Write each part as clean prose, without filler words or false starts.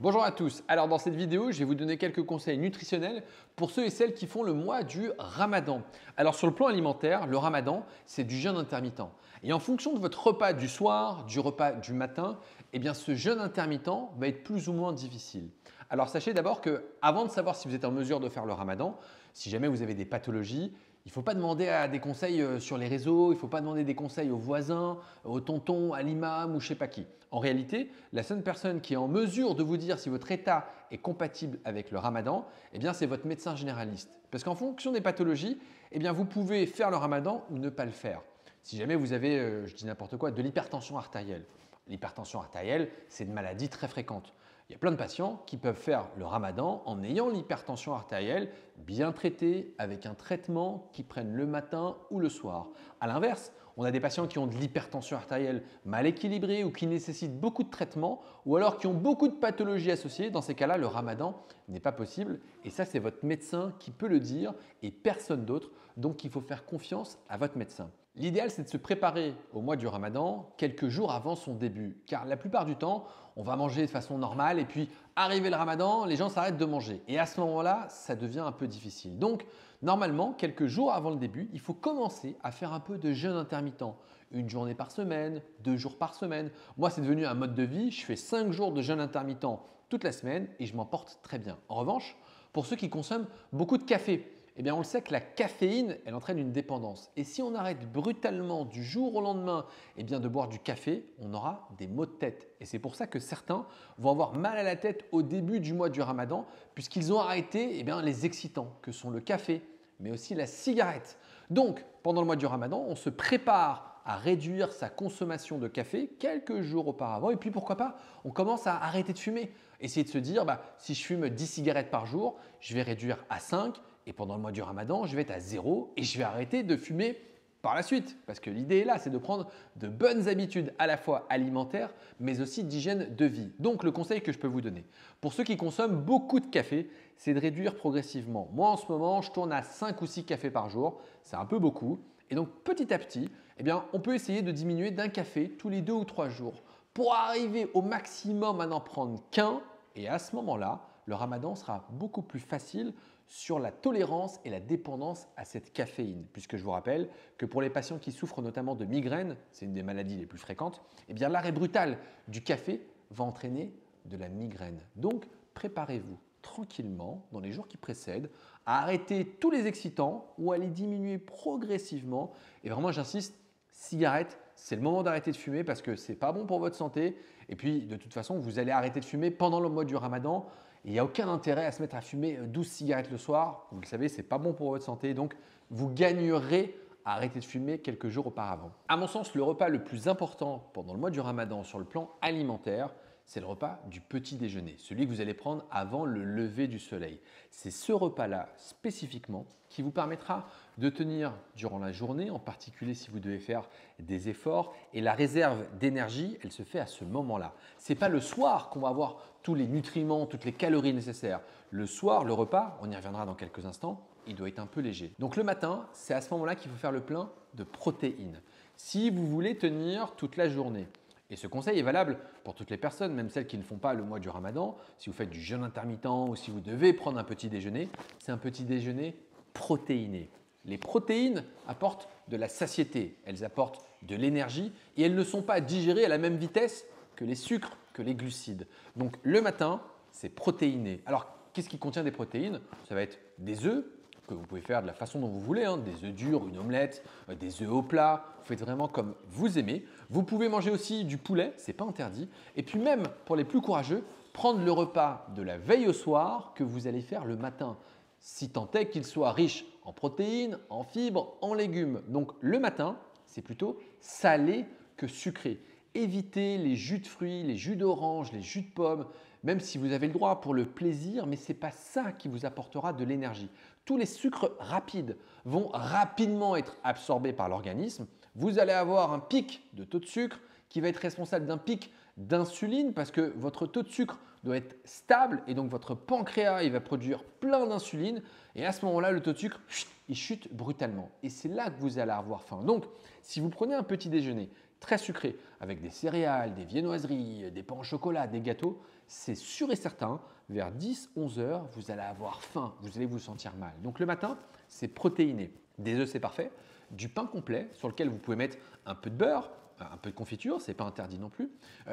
Bonjour à tous, alors dans cette vidéo je vais vous donner quelques conseils nutritionnels pour ceux et celles qui font le mois du Ramadan. Alors sur le plan alimentaire, le Ramadan c'est du jeûne intermittent et en fonction de votre repas du soir, du repas du matin, eh bien ce jeûne intermittent va être plus ou moins difficile. Alors sachez d'abord que avant de savoir si vous êtes en mesure de faire le Ramadan, si jamais vous avez des pathologies, il ne faut pas demander des conseils sur les réseaux, il ne faut pas demander des conseils aux voisins, aux tontons, à l'imam ou je ne sais pas qui. En réalité, la seule personne qui est en mesure de vous dire si votre état est compatible avec le Ramadan, eh bien c'est votre médecin généraliste. Parce qu'en fonction des pathologies, eh bien vous pouvez faire le Ramadan ou ne pas le faire. Si jamais vous avez, je dis n'importe quoi, de l'hypertension artérielle. L'hypertension artérielle, c'est une maladie très fréquente. Il y a plein de patients qui peuvent faire le Ramadan en ayant l'hypertension artérielle bien traitée avec un traitement qu'ils prennent le matin ou le soir. A l'inverse, on a des patients qui ont de l'hypertension artérielle mal équilibrée ou qui nécessitent beaucoup de traitements ou alors qui ont beaucoup de pathologies associées. Dans ces cas-là, le Ramadan n'est pas possible et ça, c'est votre médecin qui peut le dire et personne d'autre. Donc, il faut faire confiance à votre médecin. L'idéal, c'est de se préparer au mois du Ramadan quelques jours avant son début. Car la plupart du temps, on va manger de façon normale et puis arrivé le Ramadan, les gens s'arrêtent de manger. Et à ce moment-là, ça devient un peu difficile. Donc, normalement, quelques jours avant le début, il faut commencer à faire un peu de jeûne intermittent. Une journée par semaine, 2 jours par semaine. Moi, c'est devenu un mode de vie. Je fais 5 jours de jeûne intermittent toute la semaine et je m'en porte très bien. En revanche, pour ceux qui consomment beaucoup de café, eh bien, on le sait que la caféine, elle entraîne une dépendance. Et si on arrête brutalement du jour au lendemain eh bien, de boire du café, on aura des maux de tête. Et c'est pour ça que certains vont avoir mal à la tête au début du mois du Ramadan, puisqu'ils ont arrêté eh bien, les excitants que sont le café, mais aussi la cigarette. Donc, pendant le mois du Ramadan, on se prépare à réduire sa consommation de café quelques jours auparavant. Et puis, pourquoi pas, on commence à arrêter de fumer. Essayer de se dire, si je fume 10 cigarettes par jour, je vais réduire à 5. Et pendant le mois du Ramadan, je vais être à 0 et je vais arrêter de fumer par la suite. Parce que l'idée est là, c'est de prendre de bonnes habitudes à la fois alimentaires, mais aussi d'hygiène de vie. Donc, le conseil que je peux vous donner, pour ceux qui consomment beaucoup de café, c'est de réduire progressivement. Moi, en ce moment, je tourne à 5 ou 6 cafés par jour. C'est un peu beaucoup. Et donc, petit à petit, eh bien, on peut essayer de diminuer d'un café tous les 2 ou 3 jours pour arriver au maximum à n'en prendre qu'un. Et à ce moment-là, le Ramadan sera beaucoup plus facile sur la tolérance et la dépendance à cette caféine. Puisque je vous rappelle que pour les patients qui souffrent notamment de migraines, c'est une des maladies les plus fréquentes, eh bien l'arrêt brutal du café va entraîner de la migraine. Donc, préparez-vous tranquillement dans les jours qui précèdent à arrêter tous les excitants ou à les diminuer progressivement. Et vraiment, j'insiste, cigarette, c'est le moment d'arrêter de fumer parce que ce n'est pas bon pour votre santé. Et puis, de toute façon, vous allez arrêter de fumer pendant le mois du Ramadan. Il n'y a aucun intérêt à se mettre à fumer 12 cigarettes le soir. Vous le savez, ce n'est pas bon pour votre santé. Donc, vous gagnerez à arrêter de fumer quelques jours auparavant. À mon sens, le repas le plus important pendant le mois du Ramadan sur le plan alimentaire, c'est le repas du petit déjeuner, celui que vous allez prendre avant le lever du soleil. C'est ce repas-là spécifiquement qui vous permettra de tenir durant la journée, en particulier si vous devez faire des efforts. Et la réserve d'énergie, elle se fait à ce moment-là. Ce n'est pas le soir qu'on va avoir tous les nutriments, toutes les calories nécessaires. Le soir, le repas, on y reviendra dans quelques instants, il doit être un peu léger. Donc le matin, c'est à ce moment-là qu'il faut faire le plein de protéines. Si vous voulez tenir toute la journée, et ce conseil est valable pour toutes les personnes, même celles qui ne font pas le mois du Ramadan. Si vous faites du jeûne intermittent ou si vous devez prendre un petit déjeuner, c'est un petit déjeuner protéiné. Les protéines apportent de la satiété, elles apportent de l'énergie et elles ne sont pas digérées à la même vitesse que les sucres, que les glucides. Donc le matin, c'est protéiné. Alors qu'est-ce qui contient des protéines? Ça va être des œufs, que vous pouvez faire de la façon dont vous voulez, des œufs durs, une omelette, des œufs au plat, vous faites vraiment comme vous aimez. Vous pouvez manger aussi du poulet, ce n'est pas interdit. Et puis même pour les plus courageux, prendre le repas de la veille au soir que vous allez faire le matin, si tant est qu'il soit riche en protéines, en fibres, en légumes. Donc le matin, c'est plutôt salé que sucré. Évitez les jus de fruits, les jus d'orange, les jus de pommes, même si vous avez le droit pour le plaisir, mais ce n'est pas ça qui vous apportera de l'énergie. Tous les sucres rapides vont rapidement être absorbés par l'organisme. Vous allez avoir un pic de taux de sucre qui va être responsable d'un pic d'insuline parce que votre taux de sucre doit être stable et donc votre pancréas il va produire plein d'insuline et à ce moment-là, le taux de sucre il chute brutalement et c'est là que vous allez avoir faim. Donc, si vous prenez un petit déjeuner très sucré avec des céréales, des viennoiseries, des pains au chocolat, des gâteaux, c'est sûr et certain, vers 10-11 heures, vous allez avoir faim, vous allez vous sentir mal. Donc le matin, c'est protéiné. Des œufs, c'est parfait. Du pain complet sur lequel vous pouvez mettre un peu de beurre, un peu de confiture, ce n'est pas interdit non plus.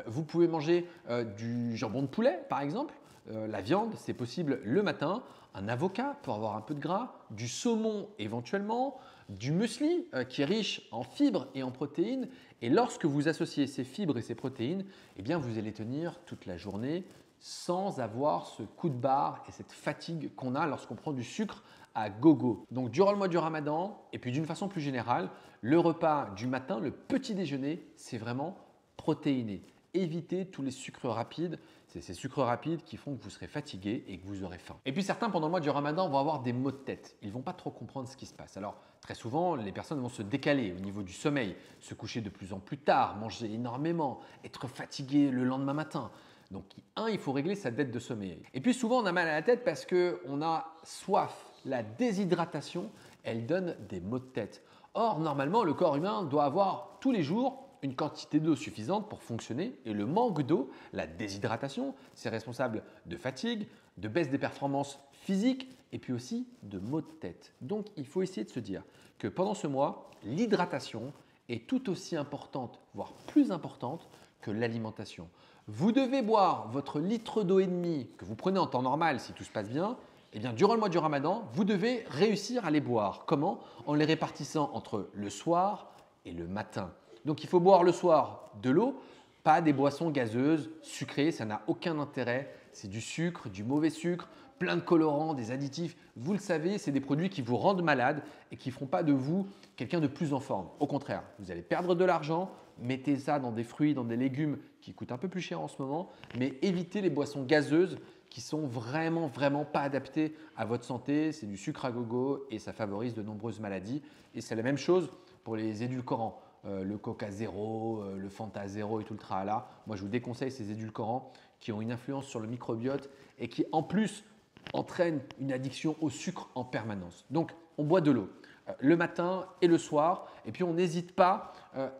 Vous pouvez manger du jambon de poulet, par exemple. La viande, c'est possible le matin. Un avocat pour avoir un peu de gras, du saumon éventuellement, du muesli qui est riche en fibres et en protéines. Et lorsque vous associez ces fibres et ces protéines, eh bien vous allez tenir toute la journée sans avoir ce coup de barre et cette fatigue qu'on a lorsqu'on prend du sucre à gogo. Donc durant le mois du Ramadan et puis d'une façon plus générale, le repas du matin, le petit déjeuner, c'est vraiment protéiné. Évitez tous les sucres rapides. C'est ces sucres rapides qui font que vous serez fatigué et que vous aurez faim. Et puis certains, pendant le mois du Ramadan, vont avoir des maux de tête. Ils ne vont pas trop comprendre ce qui se passe. Alors très souvent, les personnes vont se décaler au niveau du sommeil, se coucher de plus en plus tard, manger énormément, être fatigué le lendemain matin. Donc il faut régler sa dette de sommeil. Et puis souvent, on a mal à la tête parce qu'on a soif. La déshydratation, elle donne des maux de tête. Or, normalement, le corps humain doit avoir tous les jours une quantité d'eau suffisante pour fonctionner et le manque d'eau, la déshydratation, c'est responsable de fatigue, de baisse des performances physiques et puis aussi de maux de tête. Donc il faut essayer de se dire que pendant ce mois, l'hydratation est tout aussi importante, voire plus importante que l'alimentation. Vous devez boire votre litre d'eau et demi que vous prenez en temps normal si tout se passe bien. Eh bien, durant le mois du Ramadan, vous devez réussir à les boire. Comment? En les répartissant entre le soir et le matin. Donc il faut boire le soir de l'eau, pas des boissons gazeuses, sucrées, ça n'a aucun intérêt. C'est du sucre, du mauvais sucre, plein de colorants, des additifs. Vous le savez, c'est des produits qui vous rendent malade et qui ne feront pas de vous quelqu'un de plus en forme. Au contraire, vous allez perdre de l'argent, mettez ça dans des fruits, dans des légumes qui coûtent un peu plus cher en ce moment, mais évitez les boissons gazeuses qui sont vraiment pas adaptées à votre santé. C'est du sucre à gogo et ça favorise de nombreuses maladies. Et c'est la même chose pour les édulcorants. Le Coca zéro, le Fanta zéro et tout le tralala. Moi, je vous déconseille ces édulcorants qui ont une influence sur le microbiote et qui, en plus, entraînent une addiction au sucre en permanence. Donc, on boit de l'eau le matin et le soir. Et puis, on n'hésite pas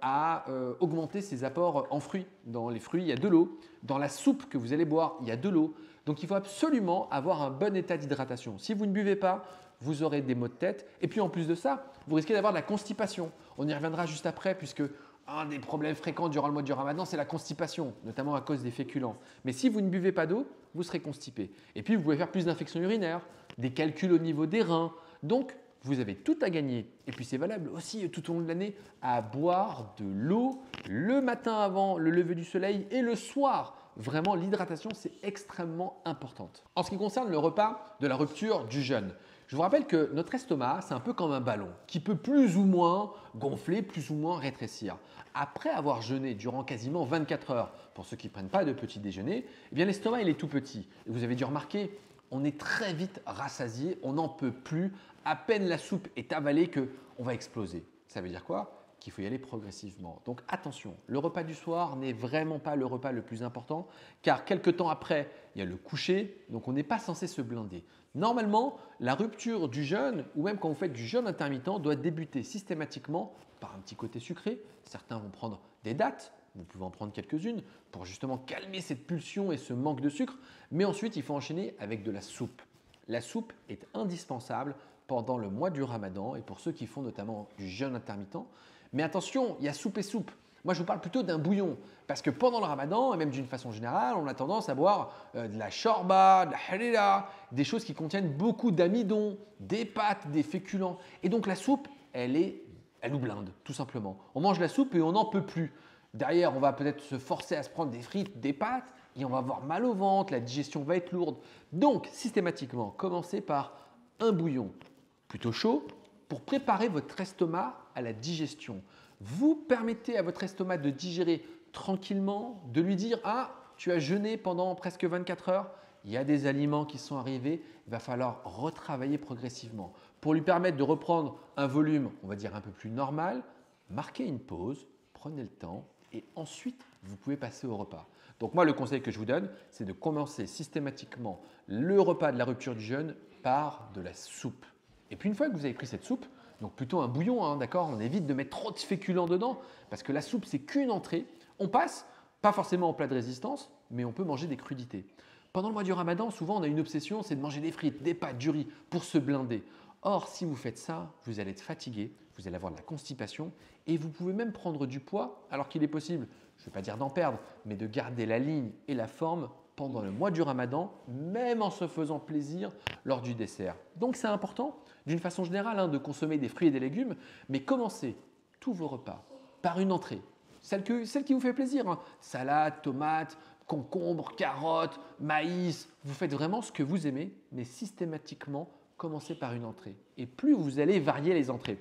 à augmenter ses apports en fruits. Dans les fruits, il y a de l'eau. Dans la soupe que vous allez boire, il y a de l'eau. Donc, il faut absolument avoir un bon état d'hydratation. Si vous ne buvez pas, vous aurez des maux de tête. Et puis en plus de ça, vous risquez d'avoir de la constipation. On y reviendra juste après puisque un des problèmes fréquents durant le mois du Ramadan, c'est la constipation, notamment à cause des féculents. Mais si vous ne buvez pas d'eau, vous serez constipé. Et puis vous pouvez faire plus d'infections urinaires, des calculs au niveau des reins. Donc vous avez tout à gagner. Et puis c'est valable aussi tout au long de l'année à boire de l'eau le matin avant le lever du soleil et le soir. Vraiment, l'hydratation, c'est extrêmement importante. En ce qui concerne le repas de la rupture du jeûne, je vous rappelle que notre estomac, c'est un peu comme un ballon qui peut plus ou moins gonfler, plus ou moins rétrécir. Après avoir jeûné durant quasiment 24 heures, pour ceux qui ne prennent pas de petit déjeuner, eh bien l'estomac il est tout petit. Et vous avez dû remarquer, on est très vite rassasié, on n'en peut plus. À peine la soupe est avalée qu'on va exploser. Ça veut dire quoi? Qu'il faut y aller progressivement. Donc attention, le repas du soir n'est vraiment pas le repas le plus important car quelques temps après, il y a le coucher, donc on n'est pas censé se blinder. Normalement, la rupture du jeûne ou même quand vous faites du jeûne intermittent doit débuter systématiquement par un petit côté sucré. Certains vont prendre des dattes, vous pouvez en prendre quelques-unes pour justement calmer cette pulsion et ce manque de sucre, mais ensuite il faut enchaîner avec de la soupe. La soupe est indispensable pendant le mois du Ramadan et pour ceux qui font notamment du jeûne intermittent. Mais attention, il y a soupe et soupe. Moi, je vous parle plutôt d'un bouillon parce que pendant le Ramadan, et même d'une façon générale, on a tendance à boire de la shorba, de la harira, des choses qui contiennent beaucoup d'amidon, des pâtes, des féculents. Et donc la soupe, elle nous blinde, tout simplement. On mange la soupe et on n'en peut plus. Derrière, on va peut-être se forcer à se prendre des frites, des pâtes et on va avoir mal au ventre, la digestion va être lourde. Donc, systématiquement, commencez par un bouillon plutôt chaud pour préparer votre estomac à la digestion. Vous permettez à votre estomac de digérer tranquillement, de lui dire « Ah, tu as jeûné pendant presque 24 heures, il y a des aliments qui sont arrivés, il va falloir retravailler progressivement. » Pour lui permettre de reprendre un volume, on va dire un peu plus normal, marquez une pause, prenez le temps et ensuite vous pouvez passer au repas. Donc moi, le conseil que je vous donne, c'est de commencer systématiquement le repas de la rupture du jeûne par de la soupe. Et puis une fois que vous avez pris cette soupe, donc plutôt un bouillon, hein, d'accord, on évite de mettre trop de féculents dedans parce que la soupe, c'est qu'une entrée. On passe, pas forcément en plat de résistance, mais on peut manger des crudités. Pendant le mois du Ramadan, souvent on a une obsession, c'est de manger des frites, des pâtes, du riz pour se blinder. Or, si vous faites ça, vous allez être fatigué, vous allez avoir de la constipation et vous pouvez même prendre du poids alors qu'il est possible, je ne vais pas dire d'en perdre, mais de garder la ligne et la forme pendant le mois du Ramadan, même en se faisant plaisir lors du dessert. Donc c'est important, d'une façon générale, de consommer des fruits et des légumes, mais commencez tous vos repas par une entrée, celle qui vous fait plaisir. Salade, tomates, concombres, carottes, maïs, vous faites vraiment ce que vous aimez, mais systématiquement, commencez par une entrée. Et plus vous allez varier les entrées,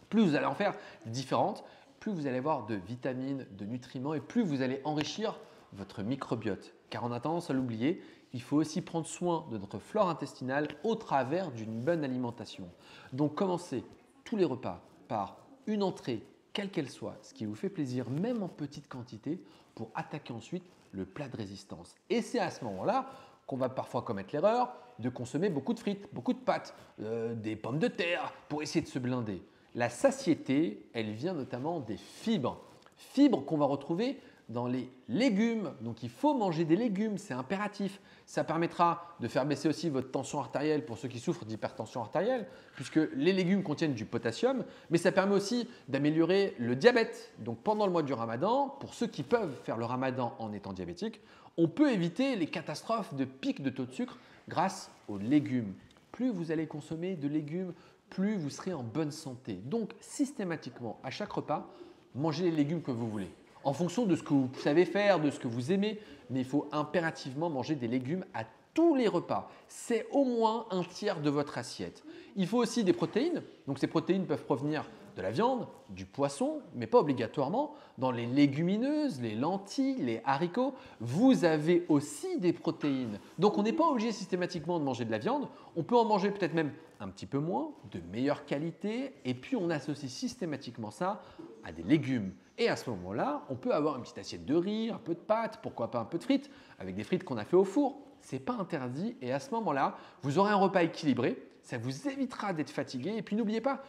plus vous allez en faire différentes, plus vous allez avoir de vitamines, de nutriments et plus vous allez enrichir votre microbiote. Car on a tendance à l'oublier, il faut aussi prendre soin de notre flore intestinale au travers d'une bonne alimentation. Donc commencez tous les repas par une entrée, quelle qu'elle soit, ce qui vous fait plaisir, même en petite quantité, pour attaquer ensuite le plat de résistance. Et c'est à ce moment-là qu'on va parfois commettre l'erreur de consommer beaucoup de frites, beaucoup de pâtes, des pommes de terre pour essayer de se blinder. La satiété, elle vient notamment des fibres. Fibres qu'on va retrouver dans les légumes. Donc il faut manger des légumes, c'est impératif. Ça permettra de faire baisser aussi votre tension artérielle pour ceux qui souffrent d'hypertension artérielle, puisque les légumes contiennent du potassium, mais ça permet aussi d'améliorer le diabète. Donc pendant le mois du Ramadan, pour ceux qui peuvent faire le Ramadan en étant diabétique, on peut éviter les catastrophes de pic de taux de sucre grâce aux légumes. Plus vous allez consommer de légumes, plus vous serez en bonne santé. Donc systématiquement, à chaque repas, mangez les légumes que vous voulez. En fonction de ce que vous savez faire, de ce que vous aimez, mais il faut impérativement manger des légumes à tous les repas. C'est au moins un tiers de votre assiette. Il faut aussi des protéines. Donc ces protéines peuvent provenir de la viande, du poisson, mais pas obligatoirement. Dans les légumineuses, les lentilles, les haricots, vous avez aussi des protéines. Donc on n'est pas obligé systématiquement de manger de la viande. On peut en manger peut-être même un petit peu moins, de meilleure qualité. Et puis on associe systématiquement ça à des légumes. Et à ce moment-là, on peut avoir une petite assiette de riz, un peu de pâtes, pourquoi pas un peu de frites, avec des frites qu'on a fait au four. Ce n'est pas interdit. Et à ce moment-là, vous aurez un repas équilibré. Ça vous évitera d'être fatigué. Et puis n'oubliez pas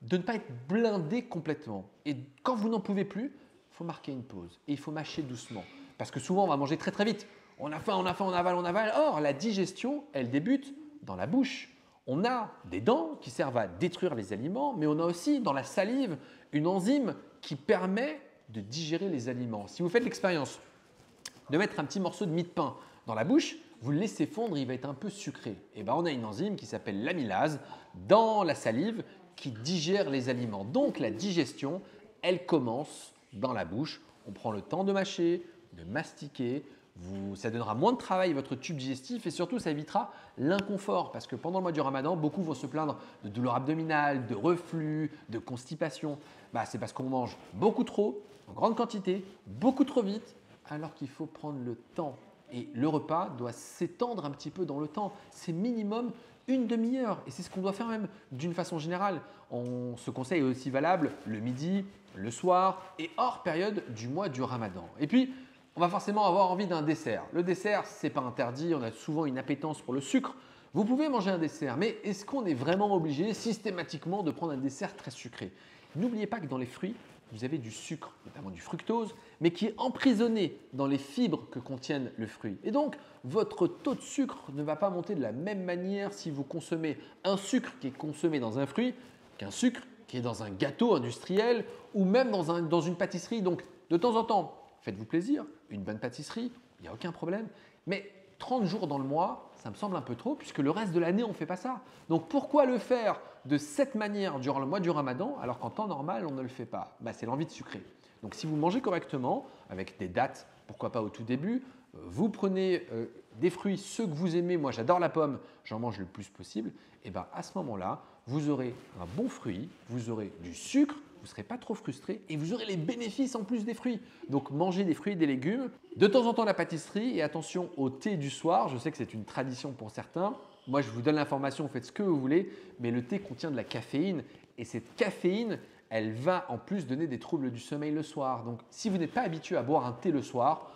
de ne pas être blindé complètement. Et quand vous n'en pouvez plus, il faut marquer une pause. Et il faut mâcher doucement. Parce que souvent, on va manger très très vite. On a faim, on a faim, on avale, on avale. Or, la digestion, elle débute dans la bouche. On a des dents qui servent à détruire les aliments, mais on a aussi dans la salive une enzyme qui permet de digérer les aliments. Si vous faites l'expérience de mettre un petit morceau de mie de pain dans la bouche, vous le laissez fondre, il va être un peu sucré. Et bien, on a une enzyme qui s'appelle l'amylase dans la salive qui digère les aliments. Donc la digestion, elle commence dans la bouche. On prend le temps de mâcher, de mastiquer. Ça donnera moins de travail à votre tube digestif et surtout ça évitera l'inconfort parce que pendant le mois du Ramadan, beaucoup vont se plaindre de douleurs abdominales, de reflux, de constipation. C'est parce qu'on mange beaucoup trop, en grande quantité, beaucoup trop vite, alors qu'il faut prendre le temps. Et le repas doit s'étendre un petit peu dans le temps. C'est minimum une demi-heure et c'est ce qu'on doit faire même d'une façon générale. Ce conseil est aussi valable le midi, le soir et hors période du mois du Ramadan. Et puis, on va forcément avoir envie d'un dessert. Le dessert, ce n'est pas interdit, on a souvent une appétence pour le sucre. Vous pouvez manger un dessert, mais est-ce qu'on est vraiment obligé systématiquement de prendre un dessert très sucré? N'oubliez pas que dans les fruits, vous avez du sucre, notamment du fructose, mais qui est emprisonné dans les fibres que contiennent le fruit. Et donc, votre taux de sucre ne va pas monter de la même manière si vous consommez un sucre qui est consommé dans un fruit qu'un sucre qui est dans un gâteau industriel ou même dans une pâtisserie. Donc, de temps en temps, faites-vous plaisir, une bonne pâtisserie, il n'y a aucun problème. Mais 30 jours dans le mois, ça me semble un peu trop puisque le reste de l'année, on ne fait pas ça. Donc pourquoi le faire de cette manière durant le mois du Ramadan alors qu'en temps normal, on ne le fait pas? C'est l'envie de sucrer. Donc si vous mangez correctement, avec des dates, pourquoi pas au tout début, vous prenez des fruits, ceux que vous aimez, moi j'adore la pomme, j'en mange le plus possible, et à ce moment-là, vous aurez un bon fruit, vous aurez du sucre, vous ne serez pas trop frustré et vous aurez les bénéfices en plus des fruits. Donc mangez des fruits et des légumes. De temps en temps la pâtisserie et attention au thé du soir. Je sais que c'est une tradition pour certains. Moi je vous donne l'information, faites ce que vous voulez, mais le thé contient de la caféine et cette caféine, elle va en plus donner des troubles du sommeil le soir. Donc si vous n'êtes pas habitué à boire un thé le soir,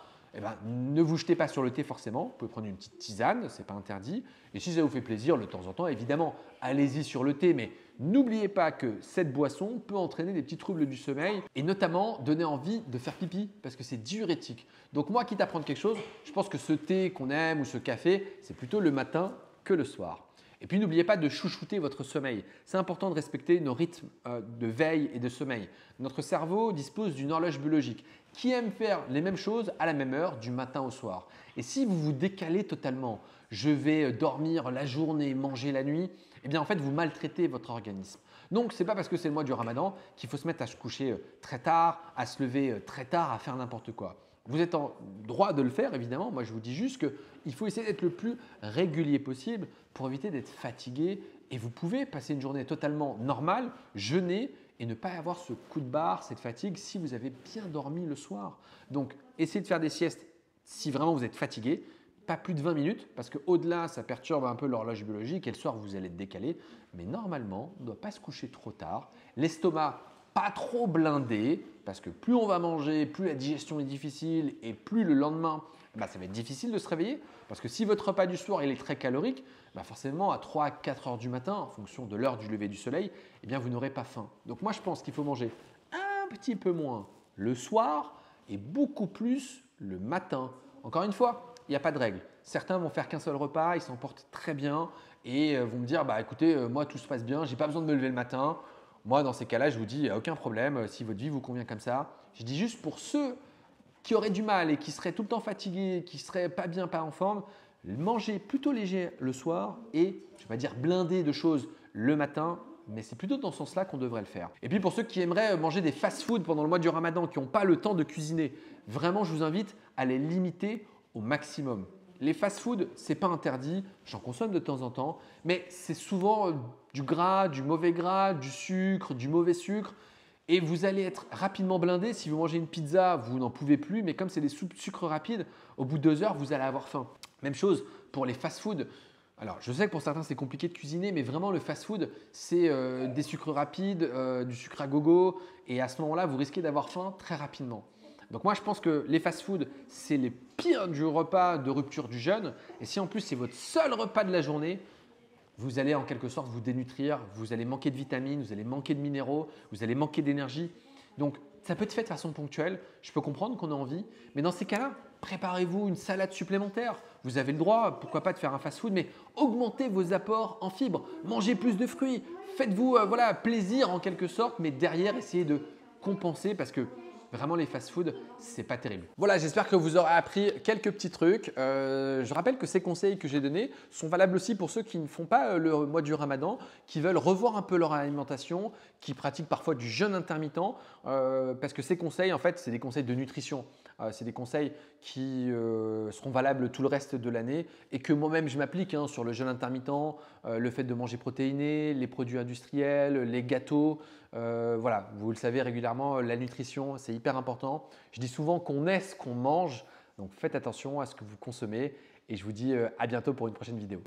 ne vous jetez pas sur le thé forcément. Vous pouvez prendre une petite tisane, ce n'est pas interdit. Et si ça vous fait plaisir, de temps en temps, évidemment, allez-y sur le thé, mais N'oubliez pas que cette boisson peut entraîner des petits troubles du sommeil et notamment donner envie de faire pipi parce que c'est diurétique. Donc moi, quitte à prendre quelque chose, je pense que ce thé qu'on aime ou ce café, c'est plutôt le matin que le soir. Et puis n'oubliez pas de chouchouter votre sommeil. C'est important de respecter nos rythmes de veille et de sommeil. Notre cerveau dispose d'une horloge biologique qui aime faire les mêmes choses à la même heure du matin au soir. Et si vous vous décalez totalement, je vais dormir la journée, manger la nuit, eh bien en fait vous maltraitez votre organisme. Donc ce n'est pas parce que c'est le mois du Ramadan qu'il faut se mettre à se coucher très tard, à se lever très tard, à faire n'importe quoi. Vous êtes en droit de le faire, évidemment. Moi, je vous dis juste qu'il faut essayer d'être le plus régulier possible pour éviter d'être fatigué. Et vous pouvez passer une journée totalement normale, jeûner et ne pas avoir ce coup de barre, cette fatigue si vous avez bien dormi le soir. Donc, essayez de faire des siestes si vraiment vous êtes fatigué. Pas plus de 20 minutes parce qu'au-delà, ça perturbe un peu l'horloge biologique et le soir, vous allez être décalé. Mais normalement, on ne doit pas se coucher trop tard. L'estomac, pas trop blindé parce que plus on va manger, plus la digestion est difficile et plus le lendemain, ça va être difficile de se réveiller parce que si votre repas du soir il est très calorique, forcément à 3 à 4 heures du matin, en fonction de l'heure du lever du soleil, vous n'aurez pas faim. Donc moi, je pense qu'il faut manger un petit peu moins le soir et beaucoup plus le matin. Encore une fois, il n'y a pas de règle. Certains vont faire qu'un seul repas, ils s'en portent très bien et vont me dire écoutez, moi tout se passe bien, je n'ai pas besoin de me lever le matin. Moi, dans ces cas-là, je vous dis, il n'y a aucun problème si votre vie vous convient comme ça. Je dis juste pour ceux qui auraient du mal et qui seraient tout le temps fatigués, qui ne seraient pas bien, pas en forme, mangez plutôt léger le soir et, je ne vais pas dire blindé de choses le matin, mais c'est plutôt dans ce sens-là qu'on devrait le faire. Et puis pour ceux qui aimeraient manger des fast-food pendant le mois du Ramadan, qui n'ont pas le temps de cuisiner, vraiment, je vous invite à les limiter au maximum. Les fast-food, ce n'est pas interdit, j'en consomme de temps en temps, mais c'est souvent du gras, du mauvais gras, du sucre, du mauvais sucre. Et vous allez être rapidement blindé. Si vous mangez une pizza, vous n'en pouvez plus, mais comme c'est des sucres rapides, au bout de 2 heures, vous allez avoir faim. Même chose pour les fast-food. Alors, je sais que pour certains, c'est compliqué de cuisiner, mais vraiment, le fast-food, c'est des sucres rapides, du sucre à gogo. Et à ce moment-là, vous risquez d'avoir faim très rapidement. Donc moi, je pense que les fast-food, c'est les pires du repas de rupture du jeûne. Et si en plus, c'est votre seul repas de la journée, vous allez en quelque sorte vous dénutrir, vous allez manquer de vitamines, vous allez manquer de minéraux, vous allez manquer d'énergie. Donc, ça peut être fait de façon ponctuelle. Je peux comprendre qu'on a envie. Mais dans ces cas-là, préparez-vous une salade supplémentaire. Vous avez le droit, pourquoi pas, de faire un fast-food, mais augmentez vos apports en fibres. Mangez plus de fruits. Faites-vous plaisir en quelque sorte, mais derrière, essayez de compenser parce que vraiment, les fast-foods, c'est pas terrible. Voilà, j'espère que vous aurez appris quelques petits trucs. Je rappelle que ces conseils que j'ai donnés sont valables aussi pour ceux qui ne font pas le mois du Ramadan, qui veulent revoir un peu leur alimentation, qui pratiquent parfois du jeûne intermittent, parce que ces conseils, en fait, c'est des conseils de nutrition. C'est des conseils qui seront valables tout le reste de l'année et que moi-même je m'applique sur le jeûne intermittent, le fait de manger protéiné, les produits industriels, les gâteaux. Voilà, vous le savez régulièrement, la nutrition, c'est hyper important. Je dis souvent qu'on est ce qu'on mange, donc faites attention à ce que vous consommez et je vous dis à bientôt pour une prochaine vidéo.